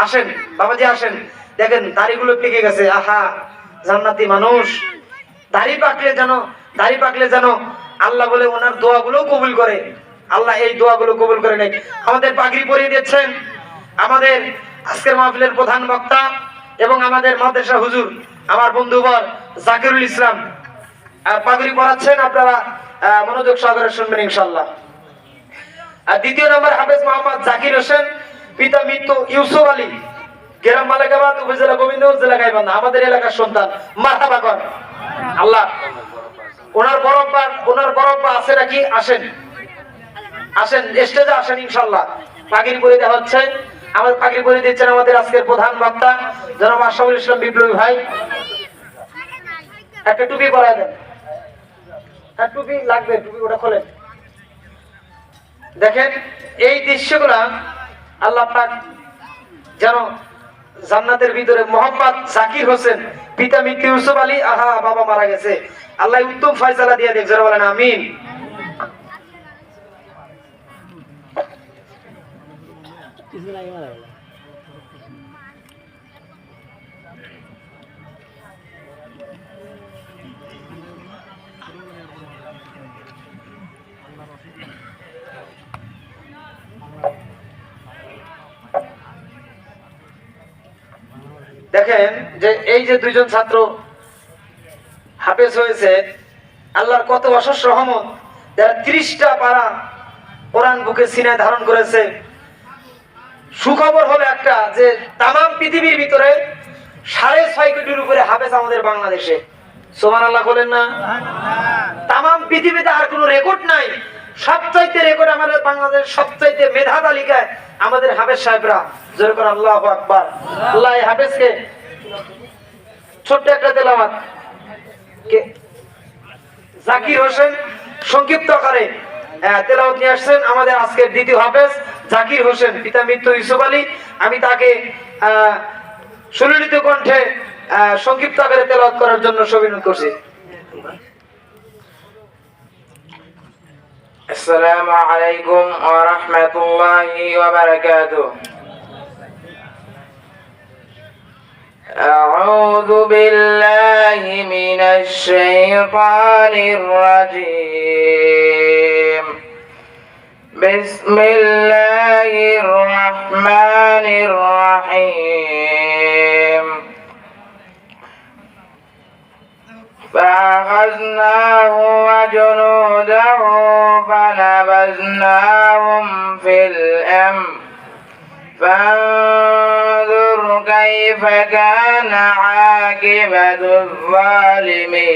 আসেন বাবাজি আসেন, দেখেন দাড়িগুলো পেকে গেছে। আহা জান্নাতি মানুষ, দাড়ি পাকলে যেন আল্লাহ বলে ওনার দোয়াগুলো কবুল করে। আল্লাহ এই দোয়াগুলো কবুল করে নেয়। আমাদের পাগড়ি পরিয়ে দিচ্ছেন আমাদের আজকের মাহফিলের প্রধান বক্তা এবং আমাদের মাদ্রাসা হুজুর আমার বন্ধুবর জাকিরুল ইসলাম পাগড়ি পরাচ্ছেন। আপনারা মনোযোগ সহকারে শুনবেন ইনশাআল্লাহ। আর দ্বিতীয় নম্বর হাফেজ মোহাম্মদ জাকির হোসেন, পিতা মৃত্যু ইউসুফ আলী, গ্রাম মালিকাবাদ, উপজেলা গোবিন্দগঞ্জ, জেলা গাইবান্ধা, আমাদের এলাকার সন্তান। মারহাবা কর আল্লাহ। ওনার বরব্বা আছে নাকি? আসেন স্টেজে আসেন ইনশাআল্লাহ। পাগড়ি পরে দেওয়া হচ্ছে, আমার পাগড়ি পরে দিচ্ছেন আমাদের আজকের প্রধান বক্তা জনাব আশরাফুল ইসলাম বিপ্লবী ভাই। একটা টুপি পরায় দেন, টুপি লাগবে, টুপি ওটা খোলেন। দেখেন এই দৃশ্যগুলা আল্লাহ পাক যেন জান্নাতের ভিতরে। মোহাম্মদ জাকির হোসেন, পিতা মৃত্যু ইউসুফ আলী, আহা বাবা মারা গেছে, আল্লাহ উত্তম ফয়সালা দিয়ে দেখ, যারা বলেন আমিন। দেখেন যে এই যে দুইজন ছাত্র হাফেজ হয়েছে, আল্লাহর কত অশেষ রহমত, যারা 30টা পারা কোরআন বুকে সিনায় ধারণ করেছে। সুখবর হলো একটা যে তামাম পৃথিবীর ভিতরে 6.5 কোটির উপরে হাফেজ আমাদের বাংলাদেশে। সুবহানাল্লাহ বলেন না? তামাম পৃথিবীতে আর কোনো রেকর্ড নাই। সবচাইতে রেকর্ড আমাদের বাংলাদেশ, সবচাইতে মেধা তালিকায় আমাদের হাফেজ সাহেবরা। জোরে করে আল্লাহু আকবার। আল্লাহ এই হাফেজকে ছোট্ট একটা তেলাওয়াত কে জাকির হোসেন সংক্ষিপ্ত আকারে তেলাওয়াত নিয়ে আসছেন আমাদের আজকের দ্বিতীয় হাফেজ জাকির হোসেন, পিতা মৃত্যু ইউসুফ আলী। আমি তাকে সুললিত কণ্ঠে সংক্ষিপ্ত আকারে তেলাওয়াত করার জন্য সবিনয় করছি। আসসালামু আলাইকুম ওয়া রাহমাতুল্লাহি ওয়া বারাকাতুহু। أعوذ بالله من الشيطان الرجيم. بسم الله الرحمن الرحيم. فأخذناه وجنوده فنبذناهم في اليم فانظر كيف كان عاقبة الظالمين.